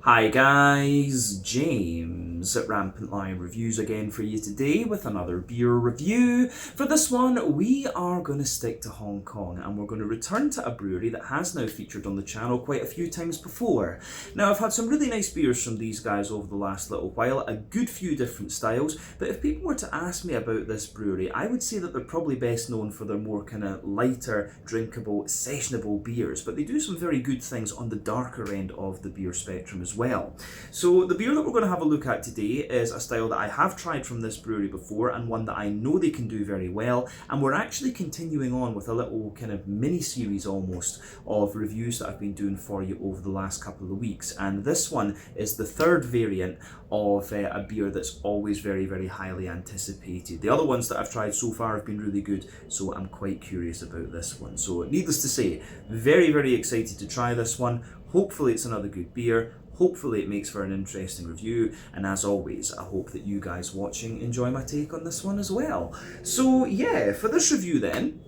Hi guys, James at Rampant Lion Reviews again for you today with another beer review. For this one, we are going to stick to Hong Kong and we're going to return to a brewery that has now featured on the channel quite a few times before. Now, I've had some really nice beers from these guys over the last little while, a good few different styles, but if people were to ask me about this brewery, I would say that they're probably best known for their more kind of lighter, drinkable, sessionable beers, but they do some very good things on the darker end of the beer spectrum as well. So the beer that we're going to have a look at today is a style that I have tried from this brewery before and one that I know they can do very well, and we're actually continuing on with a little kind of mini series almost of reviews that I've been doing for you over the last couple of weeks, and this one is the third variant of a beer that's always very, very highly anticipated. The other ones that I've tried so far have been really good, so I'm quite curious about this one. So needless to say, very, very excited to try this one. Hopefully it's another good beer. Hopefully it makes for an interesting review, and as always, I hope that you guys watching enjoy my take on this one as well. So yeah, for this review then,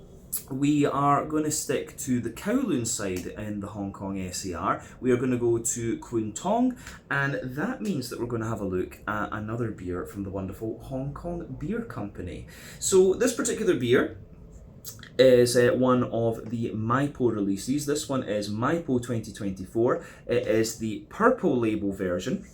we are going to stick to the Kowloon side in the Hong Kong SAR. We are going to go to Kwun Tong, and that means that we're going to have a look at another beer from the wonderful Hong Kong Beer Company. So this particular beer is one of the Maipo releases. This one is Maipo 2024. It is the purple label version,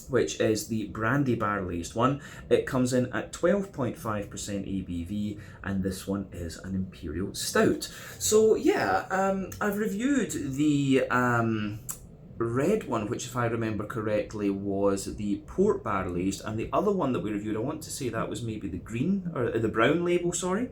which is the Brandy barrel-aged one. It comes in at 12.5% ABV, and this one is an Imperial Stout. So yeah, I've reviewed the red one, which if I remember correctly was the port barrel-aged, and the other one that we reviewed, I want to say that was maybe the green, or the brown label, sorry.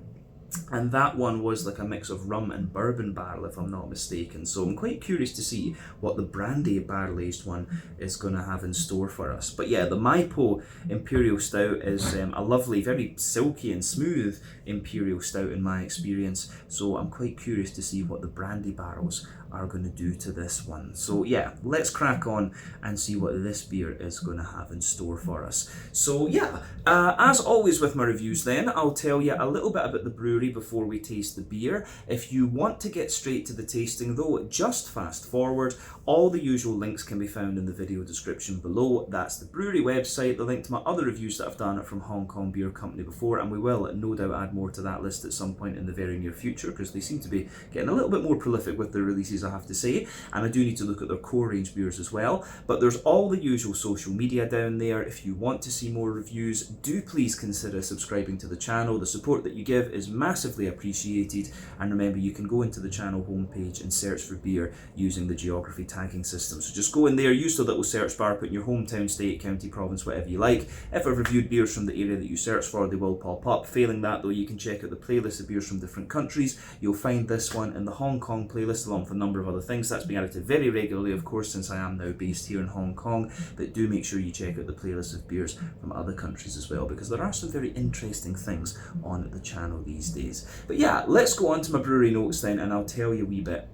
And that one was like a mix of rum and bourbon barrel, if I'm not mistaken. So I'm quite curious to see what the Brandy barrel-aged one is going to have in store for us. But yeah, the Maipo Imperial Stout is a lovely, very silky and smooth Imperial Stout in my experience. So I'm quite curious to see what the Brandy barrels are going to do to this one. So yeah, let's crack on and see what this beer is going to have in store for us. So yeah, as always with my reviews then, I'll tell you a little bit about the brewery before we taste the beer. If you want to get straight to the tasting though, just fast forward. All the usual links can be found in the video description below. That's the brewery website, the link to my other reviews that I've done from Hong Kong Beer Company before, and we will no doubt add more to that list at some point in the very near future, because they seem to be getting a little bit more prolific with their releases, I have to say, and I do need to look at their core range beers as well. But there's all the usual social media down there. If you want to see more reviews, do please consider subscribing to the channel. The support that you give is massively appreciated, and remember, you can go into the channel homepage and search for beer using the geography tagging system. So just go in there, use the little search bar, put in your hometown, state, county, province, whatever you like. If I've reviewed beers from the area that you search for, they will pop up. Failing that though, you can check out the playlist of beers from different countries. You'll find this one in the Hong Kong playlist along with a number of other things. That's being added to very regularly, of course, since I am now based here in Hong Kong. But do make sure you check out the playlist of beers from other countries as well, because there are some very interesting things on the channel these days. But yeah, let's go on to my brewery notes then, and I'll tell you a wee bit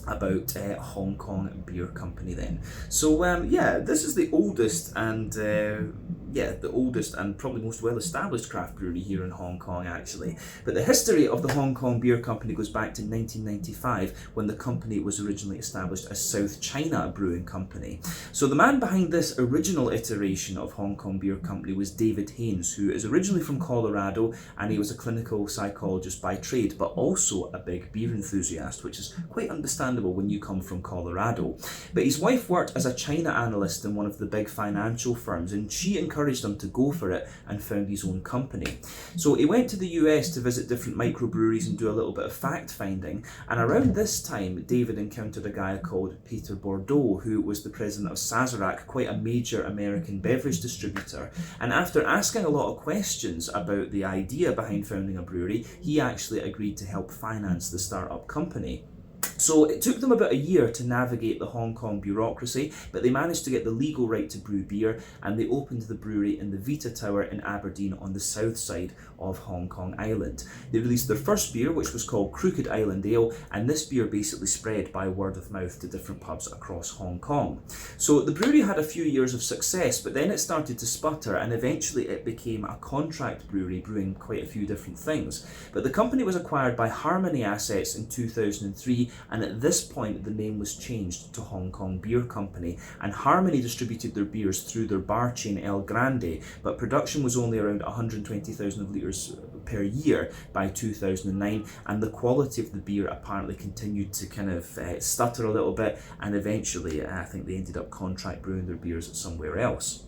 about Hong Kong Beer Company then. So yeah, this is the oldest and the oldest and probably most well-established craft brewery here in Hong Kong actually. But the history of the Hong Kong Beer Company goes back to 1995, when the company was originally established as South China Brewing Company. So the man behind this original iteration of Hong Kong Beer Company was David Haynes, who is originally from Colorado, and he was a clinical psychologist by trade, but also a big beer enthusiast, which is quite understandable when you come from Colorado. But his wife worked as a China analyst in one of the big financial firms, and she encouraged him to go for it and found his own company. So he went to the US to visit different microbreweries and do a little bit of fact finding, and around this time David encountered a guy called Peter Bordeaux, who was the president of Sazerac, quite a major American beverage distributor. And after asking a lot of questions about the idea behind founding a brewery, he actually agreed to help finance the startup company. So it took them about a year to navigate the Hong Kong bureaucracy, but they managed to get the legal right to brew beer, and they opened the brewery in the Vita Tower in Aberdeen on the south side of Hong Kong Island. They released their first beer, which was called Crooked Island Ale, and this beer basically spread by word of mouth to different pubs across Hong Kong. So the brewery had a few years of success, but then it started to sputter, and eventually it became a contract brewery brewing quite a few different things. But the company was acquired by Harmony Assets in 2003, and at this point the name was changed to Hong Kong Beer Company, and Harmony distributed their beers through their bar chain El Grande, but production was only around 120,000 litres per year by 2009, and the quality of the beer apparently continued to kind of stutter a little bit, and eventually I think they ended up contract brewing their beers somewhere else.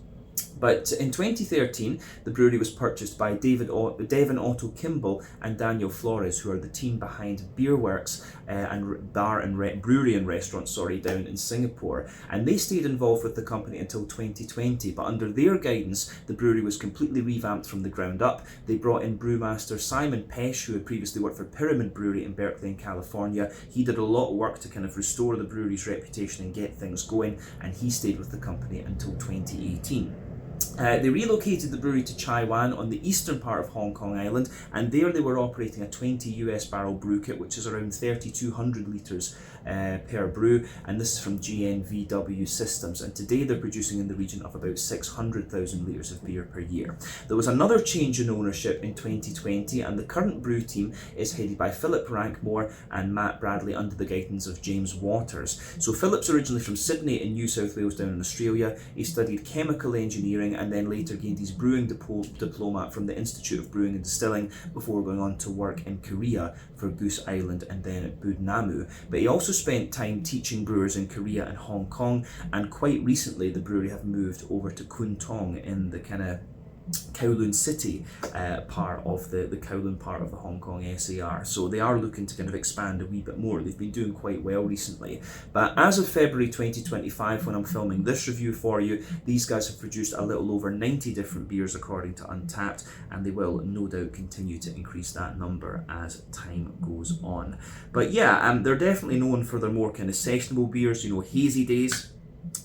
But in 2013, the brewery was purchased by Devon Otto Kimball and Daniel Flores, who are the team behind Beerworks and brewery and restaurant, down in Singapore. And they stayed involved with the company until 2020. But under their guidance, the brewery was completely revamped from the ground up. They brought in brewmaster Simon Pesh, who had previously worked for Pyramid Brewery in Berkeley, in California. He did a lot of work to kind of restore the brewery's reputation and get things going, and he stayed with the company until 2018. They relocated the brewery to Chai Wan on the eastern part of Hong Kong Island, and there they were operating a 20 US barrel brew kit, which is around 3,200 litres per brew, and this is from GNVW Systems, and today they're producing in the region of about 600,000 litres of beer per year. There was another change in ownership in 2020, and the current brew team is headed by Philip Rankmore and Matt Bradley under the guidance of James Waters. So Philip's originally from Sydney in New South Wales down in Australia. He studied chemical engineering and then later gained his brewing diploma from the Institute of Brewing and Distilling before going on to work in Korea for Goose Island and then at Budnamu. But he also spent time teaching brewers in Korea and Hong Kong, and quite recently the brewery have moved over to Kwun Tong in the kind of Kowloon City part of the Kowloon part of the Hong Kong SAR. So they are looking to kind of expand a wee bit more. They've been doing quite well recently. But as of February 2025, when I'm filming this review for you, these guys have produced a little over 90 different beers according to Untappd, and they will no doubt continue to increase that number as time goes on. But yeah, they're definitely known for their more kind of sessionable beers. You know, Hazy Days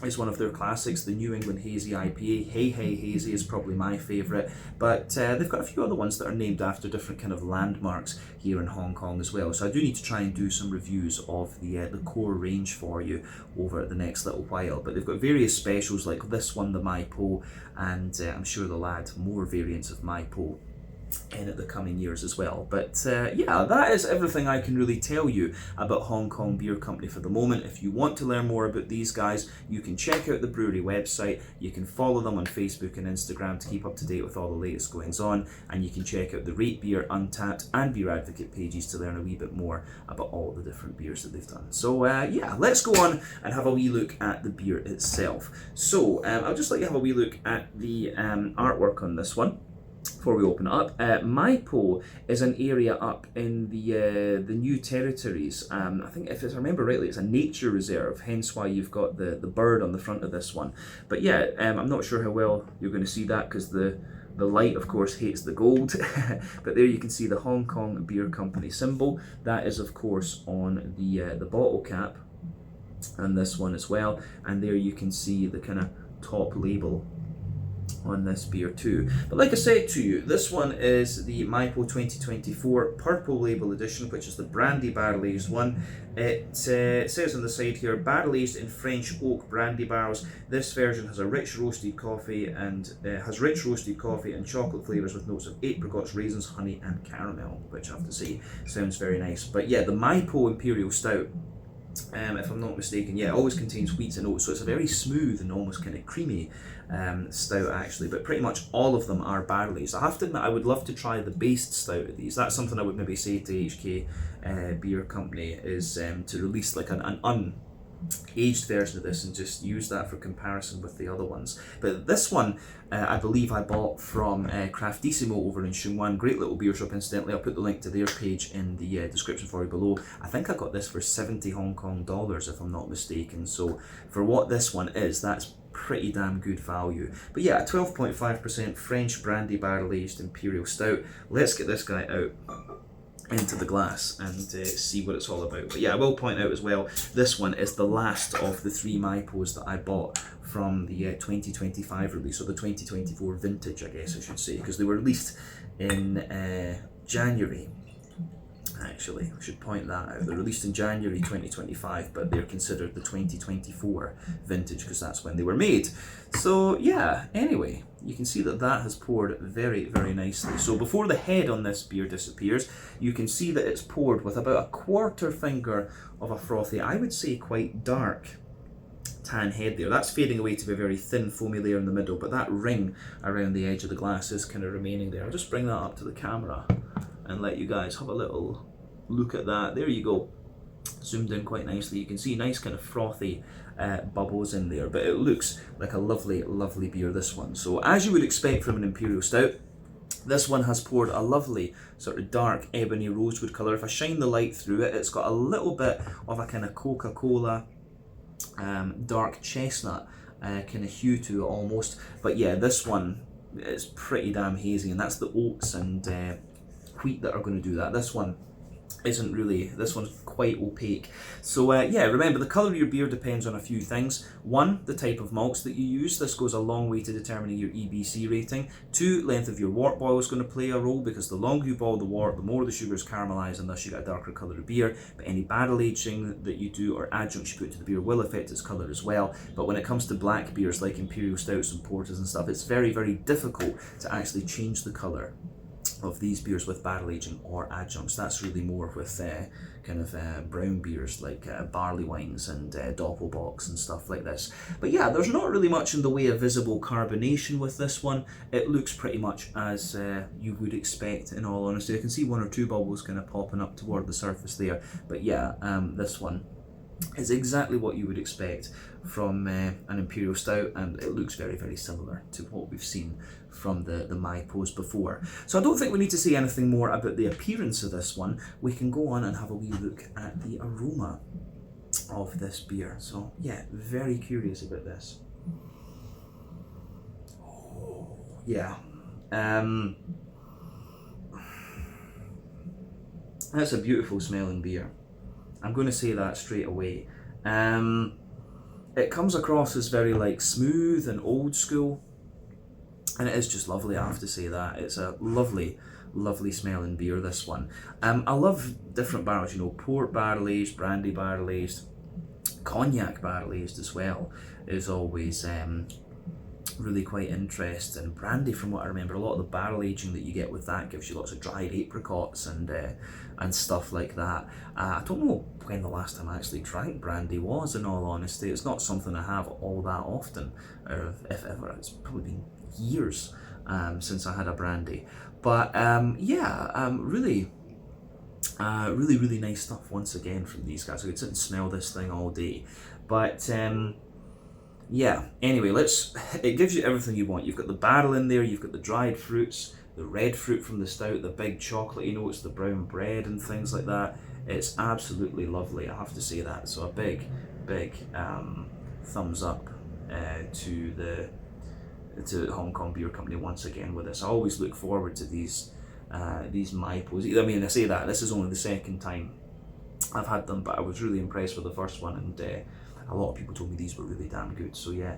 is one of their classics. The New England Hazy IPA, Hey Hey Hazy, is probably my favourite, but they've got a few other ones that are named after different kind of landmarks here in Hong Kong as well. So I do need to try and do some reviews of the core range for you over the next little while. But they've got various specials like this one, the Mai Po, and I'm sure they'll add more variants of Mai Po in the coming years as well. But yeah, that is everything I can really tell you about Hong Kong Beer Company for the moment. If you want to learn more about these guys, you can check out the brewery website, you can follow them on Facebook and Instagram to keep up to date with all the latest goings on, and you can check out the Rate Beer, Untappd and Beer Advocate pages to learn a wee bit more about all the different beers that they've done. So yeah, let's go on and have a wee look at the beer itself. So I'll just let you have a wee look at the artwork on this one before we open it up. Mai Po is an area up in the New Territories. I think if I remember rightly, it's a nature reserve, hence why you've got the bird on the front of this one. But yeah, I'm not sure how well you're going to see that because the light, of course, hates the gold. But there you can see the Hong Kong Beer Company symbol. That is, of course, on the bottle cap, and this one as well. And there you can see the kind of top label on this beer too. But like I said to you, this one is the Mai Po 2024 Purple Label Edition, which is the brandy barrel aged one. It says on the side here, barrel aged in French oak brandy barrels. This version has a rich roasted coffee and chocolate flavours with notes of apricots, raisins, honey and caramel, which I have to say sounds very nice. But yeah, the Mai Po Imperial Stout, if I'm not mistaken, yeah, it always contains wheats and oats, so it's a very smooth and almost kind of creamy stout actually, but pretty much all of them are barrel aged. I have to admit, I would love to try the based stout of these. That's something I would maybe say to HK Beer Company, is to release like an aged version of this and just use that for comparison with the other ones. But this one I believe I bought from Craftissimo over in Shunwan, great little beer shop incidentally. I'll put the link to their page in the description for you below. I think I got this for 70 Hong Kong dollars if I'm not mistaken, so for what this one is, that's pretty damn good value. But yeah, a 12.5% French brandy barrel aged Imperial Stout. Let's get this guy out into the glass and see what it's all about. But yeah, I will point out as well, this one is the last of the 3 Mai Pos that I bought from the 2025 release, or the 2024 vintage I guess I should say, because they were released in January. Actually, I should point that out. They're released in January 2025, but they're considered the 2024 vintage because that's when they were made. So yeah, anyway, you can see that that has poured very, very nicely. So before the head on this beer disappears, you can see that it's poured with about a quarter finger of a frothy, I would say quite dark tan head there. That's fading away to be a very thin foamy layer in the middle, but that ring around the edge of the glass is kind of remaining there. I'll just bring that up to the camera and let you guys have a little look at that. There you go, zoomed in quite nicely. You can see nice kind of frothy bubbles in there, but it looks like a lovely, lovely beer, this one. So as you would expect from an Imperial Stout, this one has poured a lovely sort of dark ebony rosewood colour. If I shine the light through it, it's got a little bit of a kind of Coca-Cola dark chestnut kind of hue to it almost. But yeah, this one is pretty damn hazy, and that's the oats and wheat that are going to do that. This one isn't really, this one's quite opaque. So yeah, remember the colour of your beer depends on a few things. One, the type of malts that you use. This goes a long way to determining your EBC rating. Two, length of your wort boil is going to play a role, because the longer you boil the wort, the more the sugars caramelise, and thus you get a darker colour of beer. But any barrel aging that you do or adjuncts you put to the beer will affect its colour as well. But when it comes to black beers like Imperial Stouts and Porters and stuff, it's very, very difficult to actually change the colour of these beers with barrel aging or adjuncts. That's really more with kind of brown beers like barley wines and doppelbocks and stuff like this. But yeah, there's not really much in the way of visible carbonation with this one. It looks pretty much as you would expect, in all honesty. I can see one or two bubbles kind of popping up toward the surface there, but yeah, this one is exactly what you would expect from an Imperial Stout, and it looks very, very similar to what we've seen from the MyPos before. So I don't think we need to say anything more about the appearance of this one. We can go on and have a wee look at the aroma of this beer. So yeah, very curious about this. Oh, yeah. That's a beautiful smelling beer. I'm going to say that straight away. It comes across as very like smooth and old school, and it is just lovely, I have to say that. It's a lovely, lovely smelling beer, this one. I love different barrels, you know, port barrel aged, brandy barrel aged, cognac barrel aged as well is always really quite interesting. Brandy, from what I remember, a lot of the barrel aging that you get with that gives you lots of dried apricots and stuff like that. I don't know when the last time I actually drank brandy was, in all honesty. It's not something I have all that often, or if ever. It's probably been years since I had a brandy. But yeah, really, really nice stuff once again from these guys. I could sit and smell this thing all day. But yeah, anyway, it gives you everything you want. You've got the barrel in there, you've got the dried fruits, the red fruit from the stout, the big chocolatey notes, the brown bread and things like that. It's absolutely lovely, I have to say that. So a big thumbs up to Hong Kong Beer Company once again with this. I always look forward to these MyPos. I mean, I say that, this is only the second time I've had them, but I was really impressed with the first one, and a lot of people told me these were really damn good. So yeah,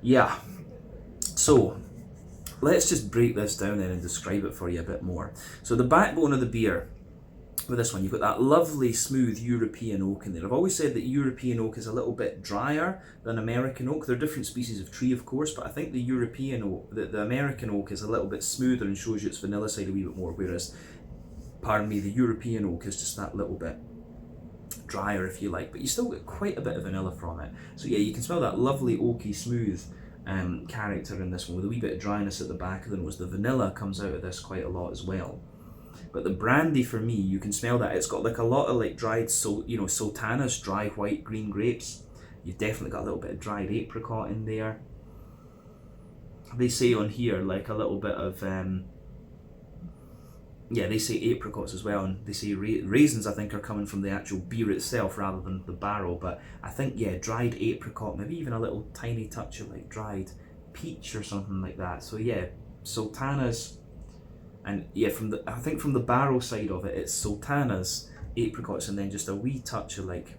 yeah. So let's just break this down then and describe it for you a bit more. So the backbone of the beer with this one, you've got that lovely smooth European oak in there. I've always said that European oak is a little bit drier than American oak. They're different species of tree, of course, but I think the European oak, the American oak is a little bit smoother and shows you its vanilla side a wee bit more, whereas, pardon me, the European oak is just that little bit drier, if you like, but you still get quite a bit of vanilla from it. So yeah, you can smell that lovely oaky smooth character in this one with a wee bit of dryness at the back of the nose. The vanilla comes out of this quite a lot as well. But the brandy, for me, you can smell that it's got like a lot of like dried, sultanas, dry white green grapes. You've definitely got a little bit of dried apricot in there. They say on here like a little bit of yeah, they say apricots as well, and they say raisins, I think, are coming from the actual beer itself rather than the barrel. But I think, yeah, dried apricot, maybe even a little tiny touch of like dried peach or something like that. So yeah, sultanas, and yeah, I think from the barrel side of it, it's sultanas, apricots, and then just a wee touch of like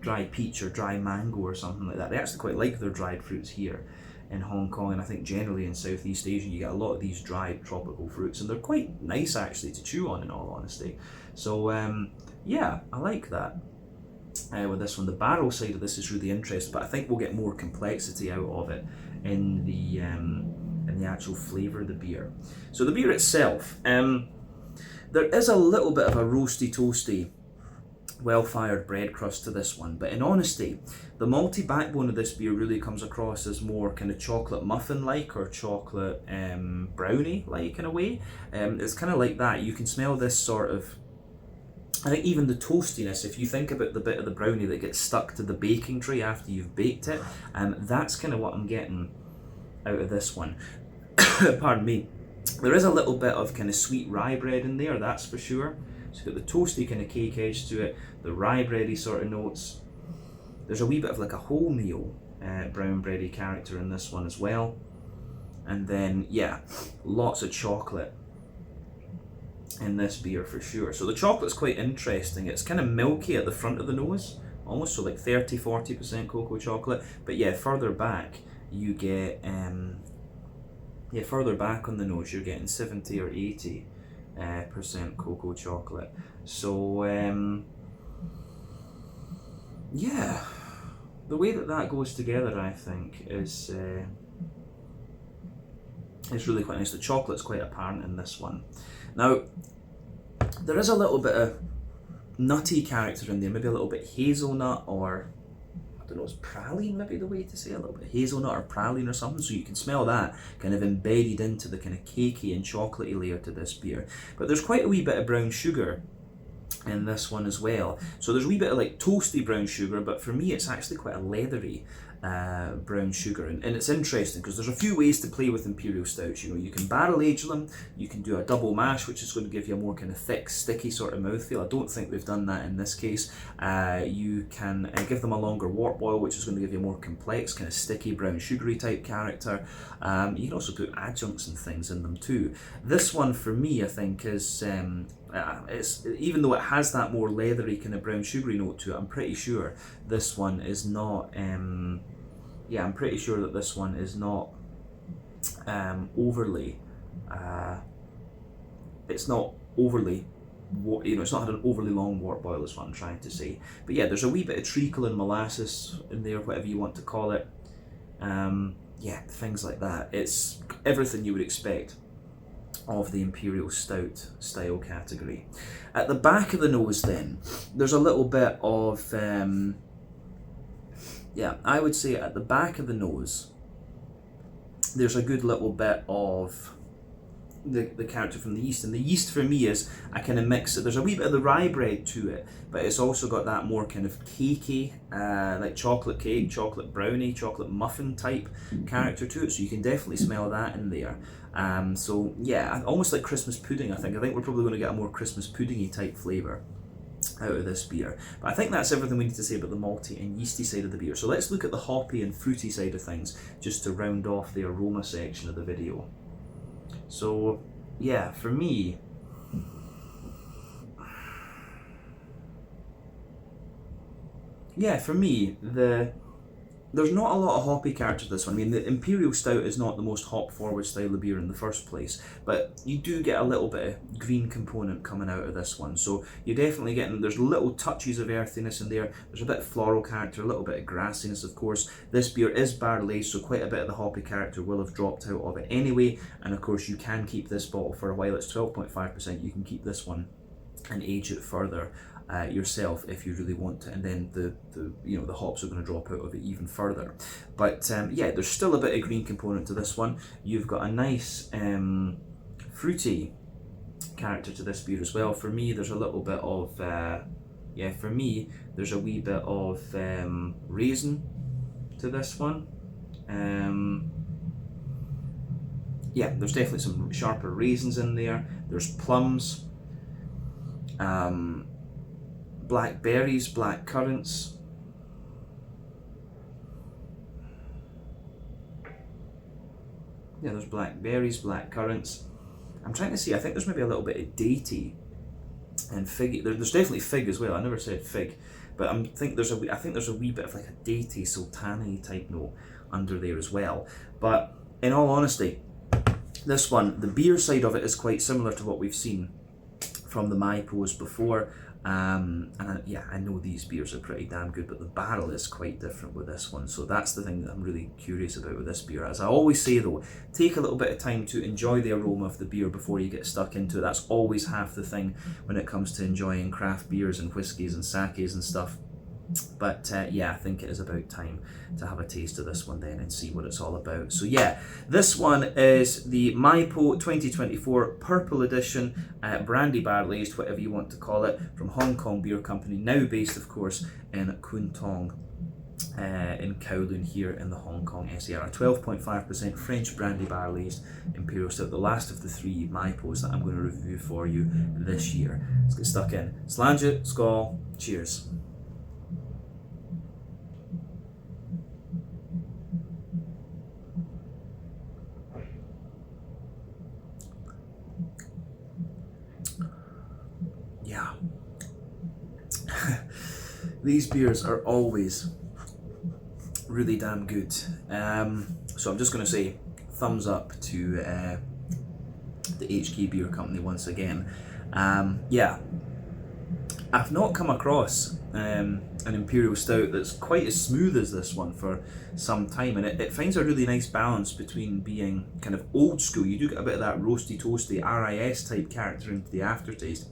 dried peach or dry mango or something like that. They actually quite like their dried fruits here in Hong Kong, and I think generally in Southeast Asia you get a lot of these dried tropical fruits, and they're quite nice actually to chew on, in all honesty. So yeah, I like that. With this one, the barrel side of this is really interesting, but I think we'll get more complexity out of it in the actual flavour of the beer. So the beer itself, there is a little bit of a roasty toasty well-fired bread crust to this one, but in honesty, the malty backbone of this beer really comes across as more kind of chocolate muffin-like or chocolate brownie-like in a way. It's kind of like that. You can smell this sort of, I think even the toastiness, if you think about the bit of the brownie that gets stuck to the baking tray after you've baked it, that's kind of what I'm getting out of this one. Pardon me. There is a little bit of kind of sweet rye bread in there, that's for sure. So you've got the toasty kind of cake edge to it, the rye bready sort of notes. There's a wee bit of like a wholemeal brown bready character in this one as well. And then, yeah, lots of chocolate in this beer for sure. So the chocolate's quite interesting. It's kind of milky at the front of the nose, almost so like 30-40% cocoa chocolate. But yeah, further back you get, further back on the nose you're getting 70 or 80% cocoa chocolate. So yeah, the way that goes together, I think, is really quite nice. The chocolate's quite apparent in this one. Now, there is a little bit of nutty character in there, maybe a little bit hazelnut, or I don't know, is praline maybe the way to say it? A little bit hazelnut or praline or something, so you can smell that kind of embedded into the kind of cakey and chocolatey layer to this beer. But there's quite a wee bit of brown sugar in this one as well. So there's a wee bit of like toasty brown sugar, but for me it's actually quite a leathery brown sugar, and it's interesting because there's a few ways to play with Imperial Stouts. You know, you can barrel age them, you can do a double mash, which is going to give you a more kind of thick, sticky sort of mouthfeel. I don't think we've done that in this case. You can give them a longer wort boil, which is going to give you a more complex, kind of sticky, brown sugary type character. You can also put adjuncts and things in them too. This one for me, I think, is it's, even though it has that more leathery kind of brown sugary note to it, I'm pretty sure this one is not I'm pretty sure that this one is not overly it's not overly, you know, it's not had an overly long wort boil is what I'm trying to say. But yeah, there's a wee bit of treacle and molasses in there, whatever you want to call it. Yeah, things like that. It's everything you would expect of the Imperial Stout style category. At the back of the nose then, there's a little bit of, I would say at the back of the nose, there's a good little bit of the character from the yeast, and the yeast for me is a kind of mix. There's a wee bit of the rye bread to it, but it's also got that more kind of cakey, like chocolate cake, chocolate brownie, chocolate muffin type character to it, so you can definitely smell that in there. So yeah, almost like Christmas pudding. I think we're probably going to get a more Christmas puddingy type flavour out of this beer. But I think that's everything we need to say about the malty and yeasty side of the beer. So let's look at the hoppy and fruity side of things, just to round off the aroma section of the video. So yeah, for me, there's not a lot of hoppy character to this one. I mean, the Imperial Stout is not the most hop-forward style of beer in the first place, but you do get a little bit of green component coming out of this one. So you're definitely getting, there's little touches of earthiness in there, there's a bit of floral character, a little bit of grassiness, of course. This beer is barrel-aged, so quite a bit of the hoppy character will have dropped out of it anyway, and of course you can keep this bottle for a while. It's 12.5%, you can keep this one and age it further yourself if you really want to, and then the hops are going to drop out of it even further. But yeah, there's still a bit of green component to this one. You've got a nice fruity character to this beer as well. For me, there's a little bit of there's a wee bit of raisin to this one. Yeah, there's definitely some sharper raisins in there. There's plums, black berries, black currants. Yeah, there's black berries, black currants. I'm trying to see, I think there's maybe a little bit of datey and fig. There's definitely fig as well. I never said fig, but I think there's a wee bit of like a datey, sultani type note under there as well. But in all honesty, this one, the beer side of it is quite similar to what we've seen from the MyPos before. Yeah, I know these beers are pretty damn good, but the barrel is quite different with this one. So that's the thing that I'm really curious about with this beer. As I always say though, take a little bit of time to enjoy the aroma of the beer before you get stuck into it. That's always half the thing when it comes to enjoying craft beers and whiskies and sakes and stuff. But yeah, I think it is about time to have a taste of this one then and see what it's all about. So yeah, this one is the MyPo 2024 Purple Edition, Brandy Barrel Aged, whatever you want to call it, from Hong Kong Beer Company, now based of course in Kwun Tong, in Kowloon here in the Hong Kong SAR. 12.5% French Brandy Barrel Aged Imperial Stout, the last of the 3 MyPos that I'm going to review for you this year. Let's get stuck in. Slange, skål, cheers. Yeah. These beers are always really damn good. So I'm just going to say thumbs up to the HK Beer Company once again. Yeah, I've not come across an Imperial Stout that's quite as smooth as this one for some time, and it finds a really nice balance between being kind of old school. You do get a bit of that roasty toasty RIS type character into the aftertaste,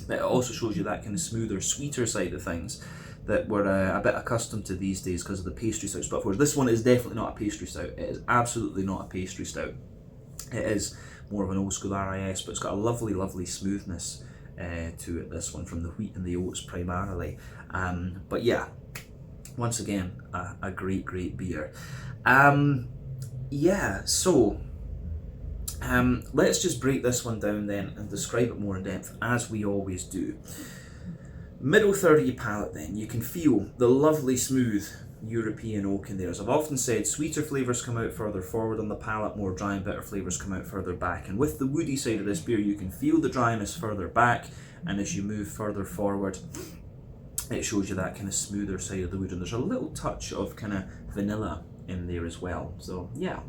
but it also shows you that kind of smoother, sweeter side of things that we're a bit accustomed to these days because of the pastry stouts. But of course, this one is definitely not a pastry stout. It is absolutely not a pastry stout. It is more of an old school RIS, but it's got a lovely, lovely smoothness to it, this one, from the wheat and the oats primarily. But yeah, once again, a great, great beer. Yeah, so let's just break this one down then and describe it more in depth, as we always do. Middle third of your palate then, you can feel the lovely smooth European oak in there. As I've often said, sweeter flavours come out further forward on the palate, more dry and bitter flavours come out further back. And with the woody side of this beer, you can feel the dryness further back, and as you move further forward, it shows you that kind of smoother side of the wood, and there's a little touch of kind of vanilla in there as well. So yeah.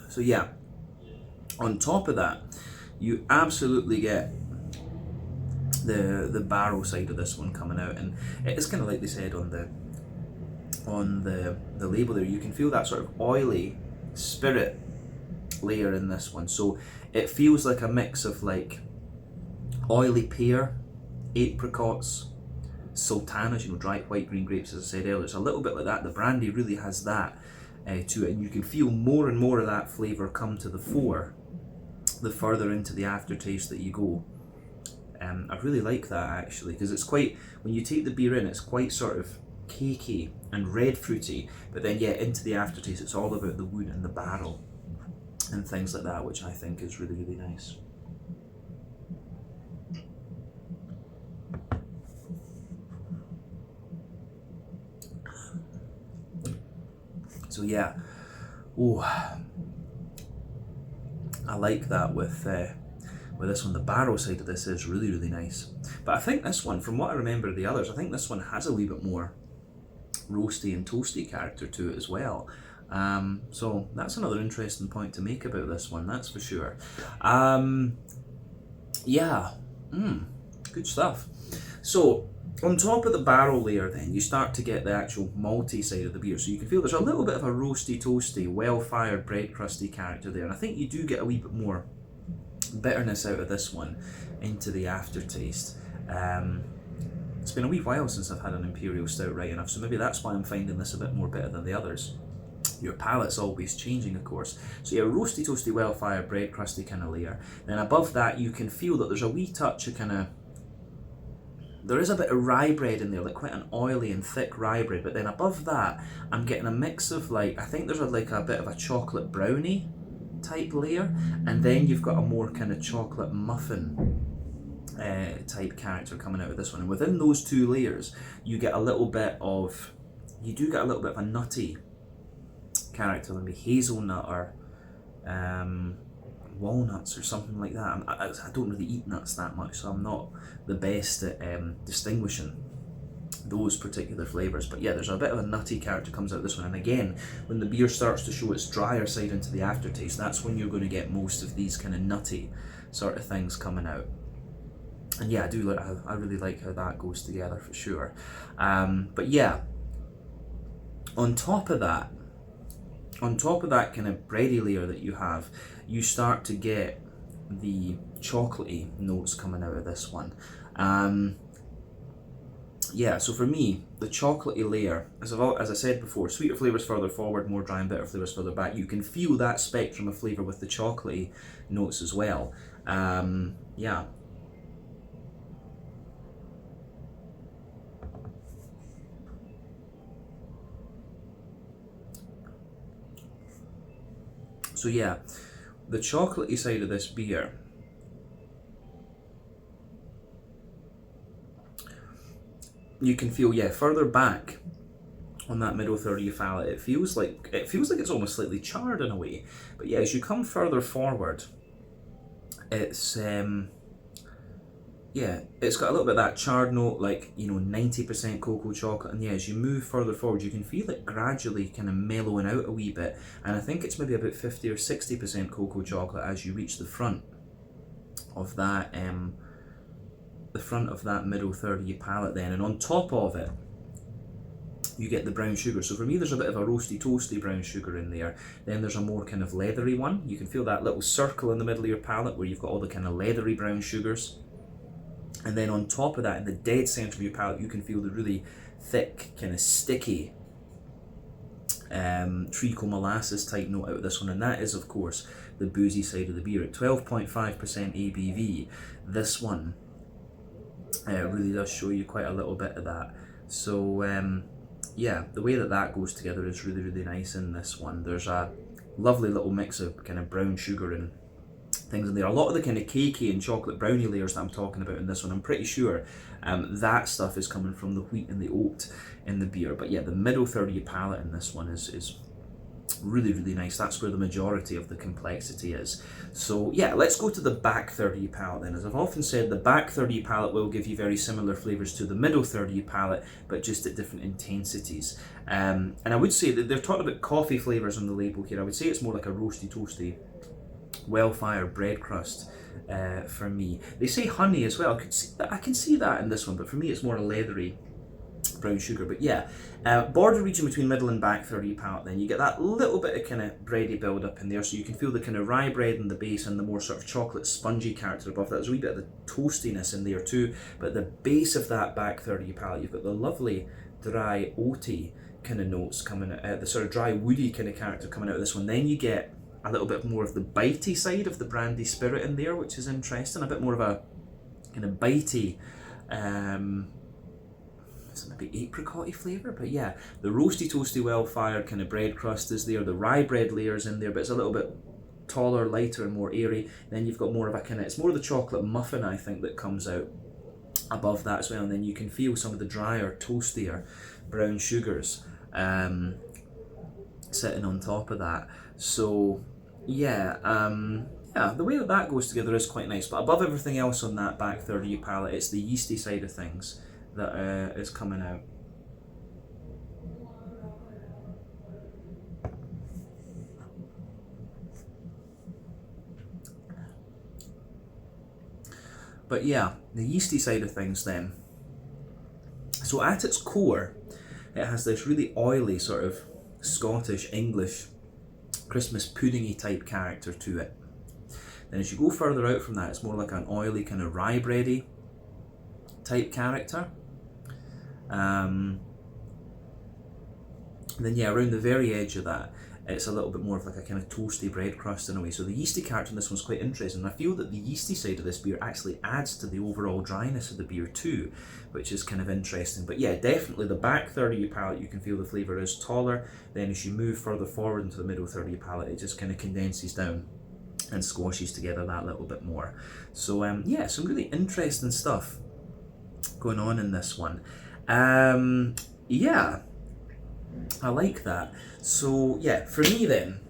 So yeah, on top of that, you absolutely get the barrel side of this one coming out, and it's kind of like they said on the label there. You can feel that sort of oily spirit layer in this one, so it feels like a mix of like oily pear, apricots, sultanas, you know, dried white green grapes, as I said earlier. It's a little bit like that. The brandy really has that to it, and you can feel more and more of that flavour come to the fore the further into the aftertaste that you go. I really like that actually, because it's quite, when you take the beer in, it's quite sort of cakey and red fruity, but then yeah, into the aftertaste it's all about the wood and the barrel and things like that, which I think is really, really nice. So yeah, oh, I like that with this one. The barrel side of this is really, really nice. But I think this one, from what I remember of the others, I think this one has a wee bit more roasty and toasty character to it as well. So that's another interesting point to make about this one, that's for sure. Yeah, good stuff. So on top of the barrel layer then, you start to get the actual malty side of the beer. So you can feel there's a little bit of a roasty, toasty, well-fired, bread crusty character there. And I think you do get a wee bit more bitterness out of this one into the aftertaste. It's been a wee while since I've had an Imperial Stout right enough, so maybe that's why I'm finding this a bit more bitter than the others. Your palate's always changing, of course. So yeah, roasty, toasty, well-fired, bread crusty kind of layer. Then above that, you can feel that there's a wee touch of kind of, there is a bit of rye bread in there, like quite an oily and thick rye bread, but then above that, I'm getting a mix of like, I think there's like a bit of a chocolate brownie type layer, and then you've got a more kind of chocolate muffin type character coming out of this one. And within those two layers, you get a little bit of, you do get a little bit of a nutty character, maybe hazelnut or walnuts or something like that. I don't really eat nuts that much, so I'm not the best at distinguishing those particular flavours. But yeah, there's a bit of a nutty character comes out of this one, and again, when the beer starts to show its drier side into the aftertaste, that's when you're going to get most of these kind of nutty sort of things coming out. And yeah, I really like how that goes together for sure. But yeah, on top of that kind of bready layer that you have, you start to get the chocolatey notes coming out of this one. Yeah, so for me, the chocolatey layer, as I said before, sweeter flavours further forward, more dry and bitter flavours further back. You can feel that spectrum of flavour with the chocolatey notes as well. Yeah. So yeah, the chocolatey side of this beer, you can feel, yeah, further back on that middle third of your palate, it feels like it's almost slightly charred in a way. But yeah, as you come further forward, it's yeah, it's got a little bit of that charred note, like, you know, 90% cocoa chocolate, and yeah, as you move further forward, you can feel it gradually kind of mellowing out a wee bit, and I think it's maybe about 50 or 60% cocoa chocolate as you reach the front of that middle third of your palate then, and on top of it, you get the brown sugar. So for me, there's a bit of a roasty, toasty brown sugar in there. Then there's a more kind of leathery one. You can feel that little circle in the middle of your palate where you've got all the kind of leathery brown sugars. And then on top of that, in the dead centre of your palate, you can feel the really thick, kind of sticky treacle molasses type note out of this one. And that is, of course, the boozy side of the beer. At 12.5% ABV, this one really does show you quite a little bit of that. So yeah, the way that goes together is really, really nice in this one. There's a lovely little mix of kind of brown sugar and things in there. A lot of the kind of cakey and chocolate brownie layers that I'm talking about in this one, I'm pretty sure that stuff is coming from the wheat and the oat in the beer. But yeah, the middle third of your palate in this one is really, really nice. That's where the majority of the complexity is. So yeah, let's go to the back third of your palate then. As I've often said, the back third of your palate will give you very similar flavours to the middle third of your palate, but just at different intensities. And I would say that they're talking about coffee flavours on the label here. I would say it's more like a roasty, toasty, well-fired bread crust for me. They say honey as well. I can see that in this one, but for me it's more a leathery brown sugar. But yeah, border region between middle and back third of your palate, then you get that little bit of kind of bready build up in there, so you can feel the kind of rye bread in the base and the more sort of chocolate spongy character above that. There's a wee bit of the toastiness in there too, but the base of that back third of your palate, you've got the lovely dry oaty kind of notes coming out, the sort of dry woody kind of character coming out of this one. Then you get a little bit more of the bitey side of the brandy spirit in there, which is interesting. A bit more of a kind of bitey, it's maybe apricot-y flavour, but yeah, the roasty, toasty, well-fired kind of bread crust is there. The rye bread layers in there, but it's a little bit taller, lighter, and more airy. Then you've got more of a kind of, it's more of the chocolate muffin, I think, that comes out above that as well. And then you can feel some of the drier, toastier brown sugars sitting on top of that. So yeah, yeah, the way that goes together is quite nice. But above everything else on that back third of your palate, it's the yeasty side of things that is coming out. But yeah, the yeasty side of things then. So at its core, it has this really oily sort of Scottish, English, Christmas puddingy type character to it. Then as you go further out from that, it's more like an oily kind of rye bready type character. Then yeah, around the very edge of that, it's a little bit more of like a kind of toasty bread crust in a way. So the yeasty character in this one's quite interesting. I feel that the yeasty side of this beer actually adds to the overall dryness of the beer too, which is kind of interesting. But yeah, definitely the back third of your palate, you can feel the flavour is taller. Then as you move further forward into the middle third of your palate, it just kind of condenses down and squashes together that little bit more. So yeah, some really interesting stuff going on in this one. Yeah, I like that. So yeah, for me then,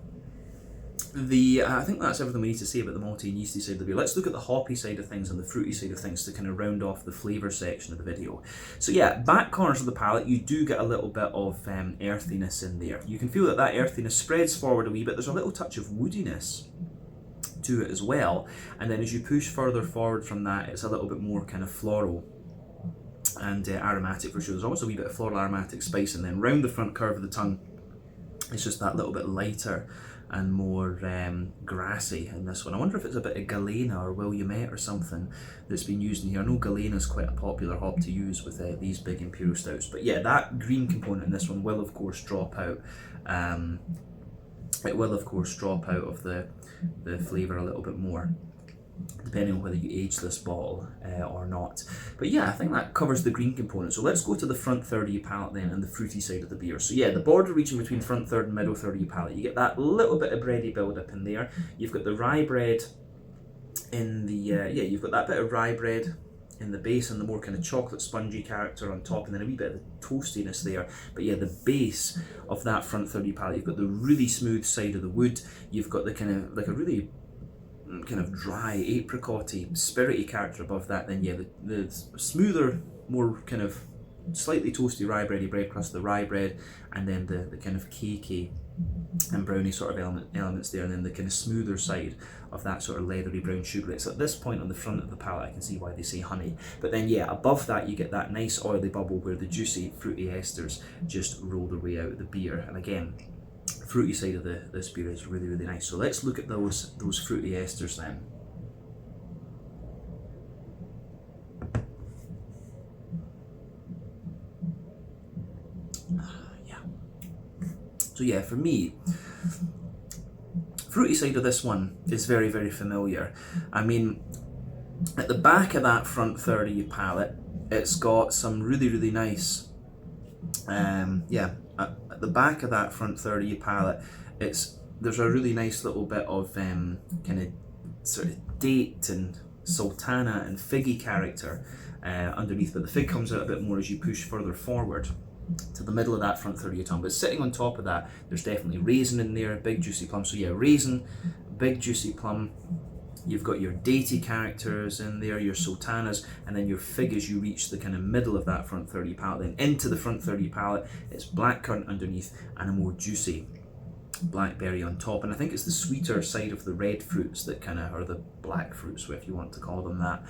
I think that's everything we need to say about the malty and yeasty side of the beer. Let's look at the hoppy side of things and the fruity side of things to kind of round off the flavour section of the video. So yeah, back corners of the palate, you do get a little bit of earthiness in there. You can feel that that earthiness spreads forward a wee bit. There's a little touch of woodiness to it as well. And then as you push further forward from that, it's a little bit more kind of floral and aromatic for sure. There's always a wee bit of floral aromatic spice, and then round the front curve of the tongue, it's just that little bit lighter and more grassy in this one. I wonder if it's a bit of Galena or Williamette or something that's been used in here. I know Galena is quite a popular hop to use with these big Imperial Stouts. But yeah, that green component in this one will of course drop out. It will of course drop out of the flavour a little bit more, depending on whether you age this bottle or not. But yeah, I think that covers the green component. So let's go to the front third of your palate then and the fruity side of the beer. So yeah, the border region between front third and middle third of your palate, you get that little bit of bready build up in there. You've got the rye bread in the, you've got that bit of rye bread in the base and the more kind of chocolate spongy character on top, and then a wee bit of the toastiness there. But yeah, the base of that front third of your palate, you've got the really smooth side of the wood. You've got the kind of, like a really kind of dry, apricot-y, spirity character above that. Then yeah, the smoother, more kind of slightly toasty rye bready bread crust, the rye bread, and then the kind of cakey and brownie sort of elements there, and then the kind of smoother side of that sort of leathery brown sugar. It's at this point on the front of the palate I can see why they say honey. But then yeah, above that you get that nice oily bubble where the juicy fruity esters just roll their way out of the beer. And again, fruity side of this beer is really, really nice. So let's look at those fruity esters then. Yeah. So yeah, for me, fruity side of this one is very, very familiar. I mean, at the back of that front third of your palate, it's got some really, really nice, at the back of that front third of your palate, there's a really nice little bit of kind of sort of date and sultana and figgy character underneath, but the fig comes out a bit more as you push further forward to the middle of that front third of your tongue. But sitting on top of that, there's definitely raisin in there, big juicy plum. So yeah, raisin, big juicy plum. You've got your datey characters in there, your sultanas, and then your fig as you reach the kind of middle of that front third of your palate. Then into the front third of your palate, it's blackcurrant underneath and a more juicy blackberry on top. And I think it's the sweeter side of the red fruits that kind of, or the black fruits, if you want to call them that,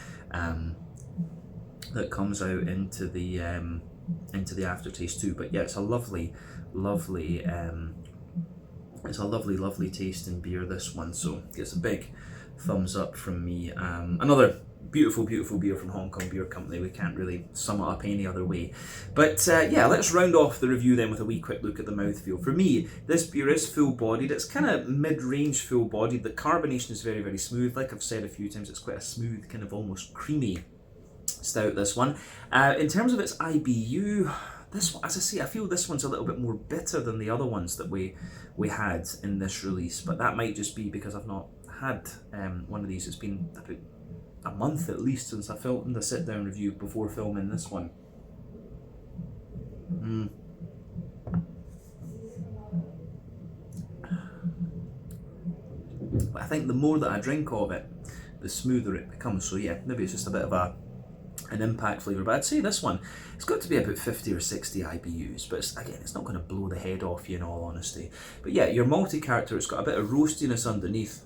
that comes out into the aftertaste too. But yeah, it's a lovely, lovely, lovely tasting beer, this one. So it's a big thumbs up from me. Another beautiful, beautiful beer from Hong Kong Beer Company. We can't really sum it up any other way. But yeah, let's round off the review then with a wee quick look at the mouthfeel. For me, this beer is full-bodied. It's kind of mid-range full-bodied. The carbonation is very, very smooth. Like I've said a few times, it's quite a smooth, kind of almost creamy stout, this one. In terms of its IBU, this one, as I say, I feel this one's a little bit more bitter than the other ones that we had in this release, but that might just be because I've not had one of these. It's been about a month at least since I filmed the sit-down review before filming this one. But I think the more that I drink of it, the smoother it becomes. So yeah, maybe it's just a bit of an impact flavour, but I'd say this one, it's got to be about 50 or 60 IBUs, but again, it's not going to blow the head off you in all honesty. But yeah, your malty character, it's got a bit of roastiness underneath,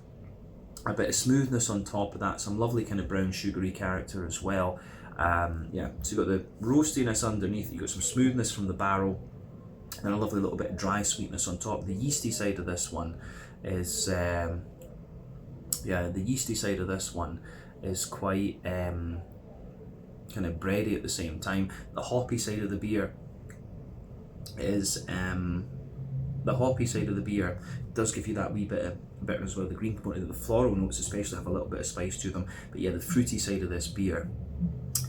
a bit of smoothness on top of that, some lovely kind of brown sugary character as well. Yeah, so you've got the roastiness underneath, you've got some smoothness from the barrel, and a lovely little bit of dry sweetness on top. The yeasty side of this one is, the yeasty side of this one is quite kind of bready at the same time. The hoppy side of the beer is, does give you that wee bit of bitterness as well. The green component, the floral notes especially have a little bit of spice to them. But yeah, the fruity side of this beer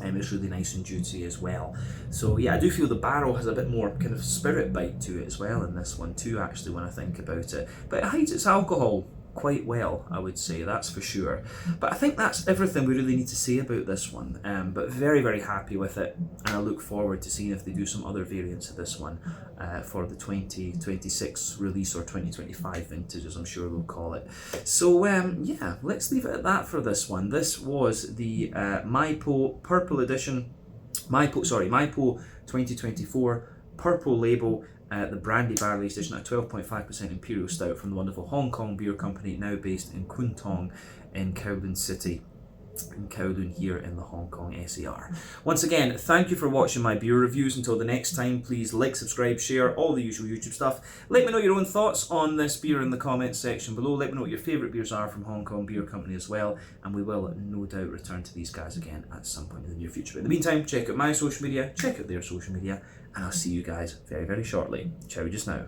is really nice and juicy as well. So yeah, I do feel the barrel has a bit more kind of spirit bite to it as well in this one too, actually, when I think about it. But it hides its alcohol quite well, I would say, that's for sure. But I think that's everything we really need to say about this one. But very, very happy with it, and I look forward to seeing if they do some other variants of this one for the 2026 release, or 2025 vintage, as I'm sure they'll call it. So yeah, let's leave it at that for this one. This was the MyPo Purple Edition, MyPo 2024 Purple Label, the Brandy Barley Edition, at 12.5% Imperial Stout from the wonderful Hong Kong Beer Company, now based in Kwun Tong in Kowloon City, in Kowloon here in the Hong Kong SAR. Once again, thank you for watching my beer reviews. Until the next time, please like, subscribe, share, all the usual YouTube stuff. Let me know your own thoughts on this beer in the comments section below. Let me know what your favourite beers are from Hong Kong Beer Company as well, and we will no doubt return to these guys again at some point in the near future. But in the meantime, check out my social media, check out their social media, and I'll see you guys very, very shortly. Ciao just now.